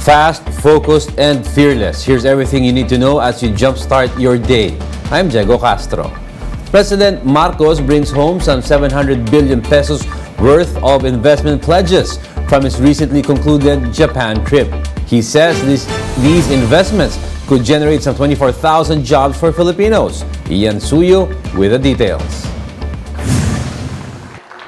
Fast, focused, and fearless. Here's everything you need to know as you jumpstart your day. I'm Diego Castro. President Marcos brings home some 700 billion pesos worth of investment pledges from his recently concluded Japan trip. He says these investments could generate some 24,000 jobs for Filipinos. Ian Suyo with the details.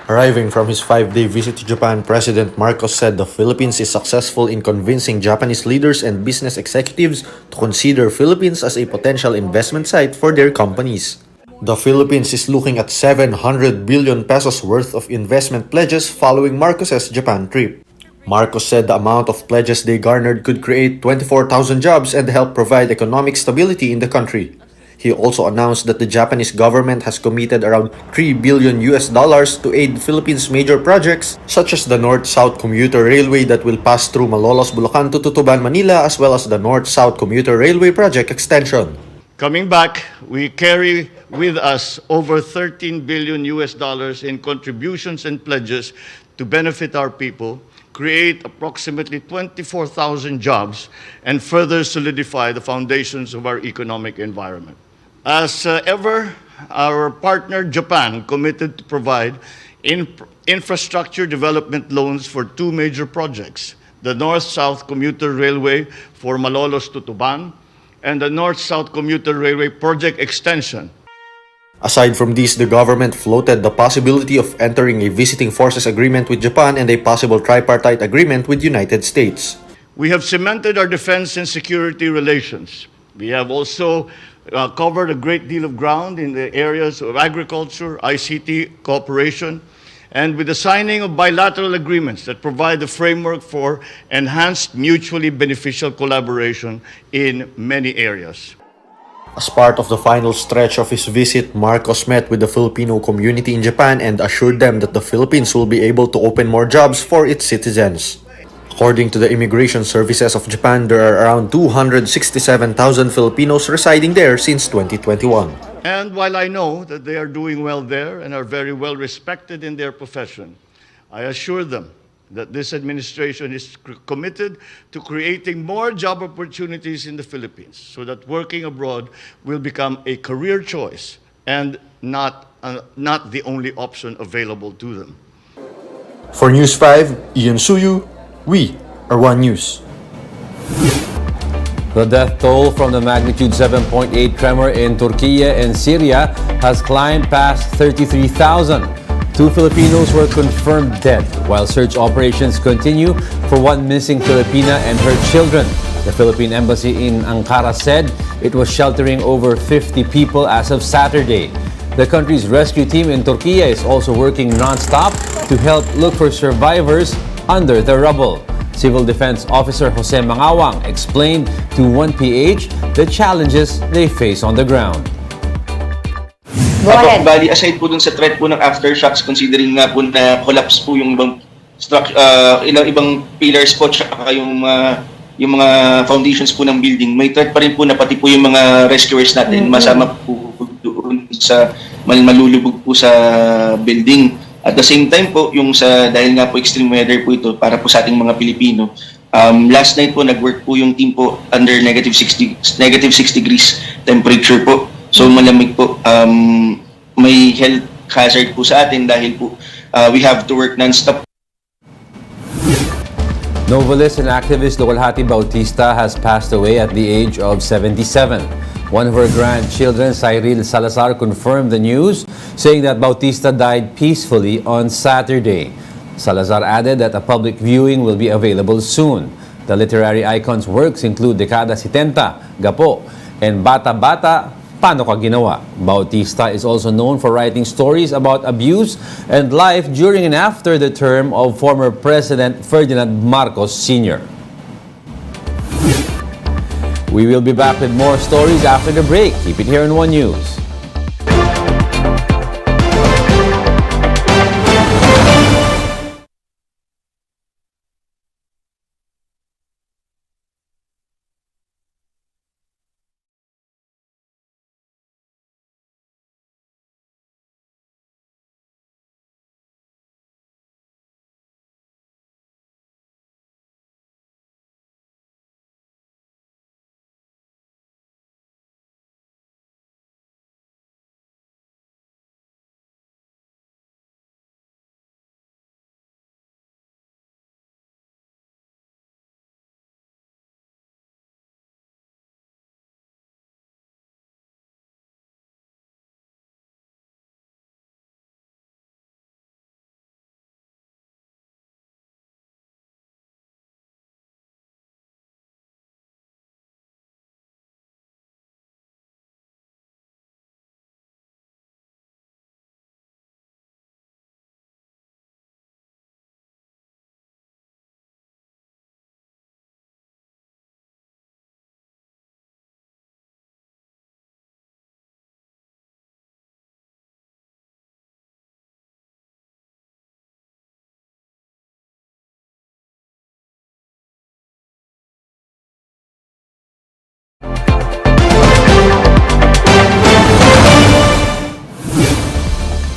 Arriving from his 5-day visit to Japan, President Marcos said the Philippines is successful in convincing Japanese leaders and business executives to consider Philippines as a potential investment site for their companies. The Philippines is looking at 700 billion pesos worth of investment pledges following Marcos's Japan trip. Marcos said the amount of pledges they garnered could create 24,000 jobs and help provide economic stability in the country. He also announced that the Japanese government has committed around $3 billion to aid Philippines' major projects such as the North-South Commuter Railway that will pass through Malolos, Bulacan to Tutuban, Manila, as well as the North-South Commuter Railway project extension. Coming back, we carry with us over $13 billion in contributions and pledges to benefit our people, create approximately 24,000 jobs, and further solidify the foundations of our economic environment. As ever, our partner Japan committed to provide infrastructure development loans for two major projects, the North-South Commuter Railway for Malolos to Tuban, and the North-South Commuter Railway project extension. Aside from these, the government floated the possibility of entering a visiting forces agreement with Japan and a possible tripartite agreement with the United States. We have cemented our defense and security relations. We have also covered a great deal of ground in the areas of agriculture, ICT, cooperation, and with the signing of bilateral agreements that provide the framework for enhanced mutually beneficial collaboration in many areas. As part of the final stretch of his visit, Marcos met with the Filipino community in Japan and assured them that the Philippines will be able to open more jobs for its citizens. According to the Immigration Services of Japan, there are around 267,000 Filipinos residing there since 2021. And while I know that they are doing well there and are very well respected in their profession, I assure them that this administration is committed to creating more job opportunities in the Philippines so that working abroad will become a career choice and not the only option available to them. For News 5, Ian Suyu, we are One News. The death toll from the magnitude 7.8 tremor in Turkey and Syria has climbed past 33,000. Two Filipinos were confirmed dead, while search operations continue for one missing Filipina and her children. The Philippine Embassy in Ankara said it was sheltering over 50 people as of Saturday. The country's rescue team in Turkey is also working non-stop to help look for survivors under the rubble. Civil Defense Officer Jose Mangawang explained to 1PH the challenges they face on the ground. Go ahead. Bali, aside po dun sa threat po ng aftershocks, considering nga po na collapse po yung ibang ibang pillars po tsaka yung mga foundations po ng building, may threat pa rin po na pati po yung mga rescuers natin masama po doon sa malulubog po sa building. At the same time po, yung dahil nga po extreme weather po ito para po sa ating mga Pilipino, last night po nag-work po yung team po under negative 6 degrees temperature po. So malamig po, may health hazard po sa atin dahil po we have to work non-stop. Novelist and activist Luwalhati Bautista has passed away at the age of 77. One of her grandchildren, Cyril Salazar, confirmed the news, saying that Bautista died peacefully on Saturday. Salazar added that a public viewing will be available soon. The literary icon's works include Dekada 70, Gapo, and Bata Bata, Paano Ka Ginawa. Bautista is also known for writing stories about abuse and life during and after the term of former President Ferdinand Marcos Sr. We will be back with more stories after the break. Keep it here in One News.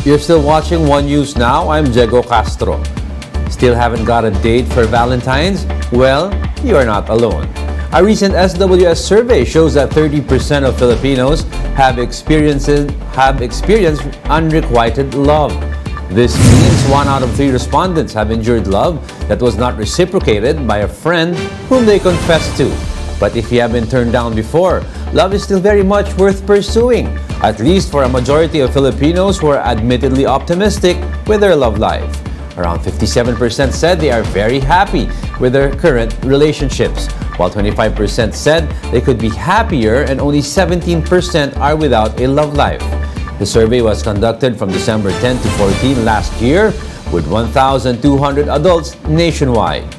You're still watching One News Now. I'm Diego Castro. Still haven't got a date for Valentine's? Well, you are not alone. A recent SWS survey shows that 30% of Filipinos have experienced unrequited love. This means 1 out of 3 respondents have endured love that was not reciprocated by a friend whom they confessed to. But if you have been turned down before, love is still very much worth pursuing, at least for a majority of Filipinos who are admittedly optimistic with their love life. Around 57% said they are very happy with their current relationships, while 25% said they could be happier and only 17% are without a love life. The survey was conducted from December 10 to 14 last year with 1,200 adults nationwide.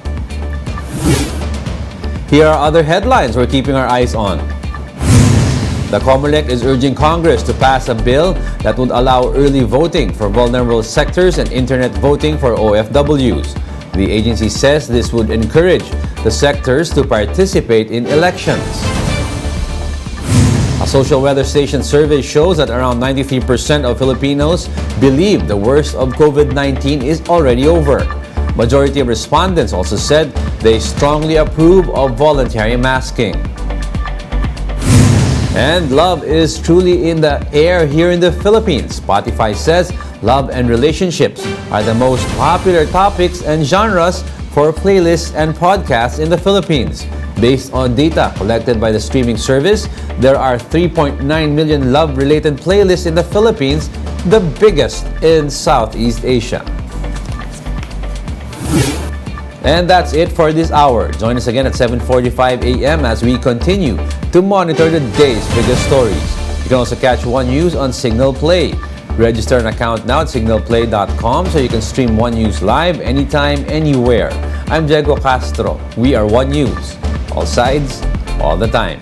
Here are other headlines we're keeping our eyes on. The COMELEC is urging Congress to pass a bill that would allow early voting for vulnerable sectors and internet voting for OFWs. The agency says this would encourage the sectors to participate in elections. A social weather station survey shows that around 93% of Filipinos believe the worst of COVID-19 is already over. Majority of respondents also said they strongly approve of voluntary masking. And love is truly in the air here in the Philippines. Spotify says love and relationships are the most popular topics and genres for playlists and podcasts in the Philippines. Based on data collected by the streaming service, there are 3.9 million love-related playlists in the Philippines, the biggest in Southeast Asia. And that's it for this hour. Join us again at 7:45 a.m. as we continue to monitor the day's biggest stories. You can also catch One News on Signal Play. Register an account now at signalplay.com so you can stream One News live anytime, anywhere. I'm Diego Castro. We are One News. All sides, all the time.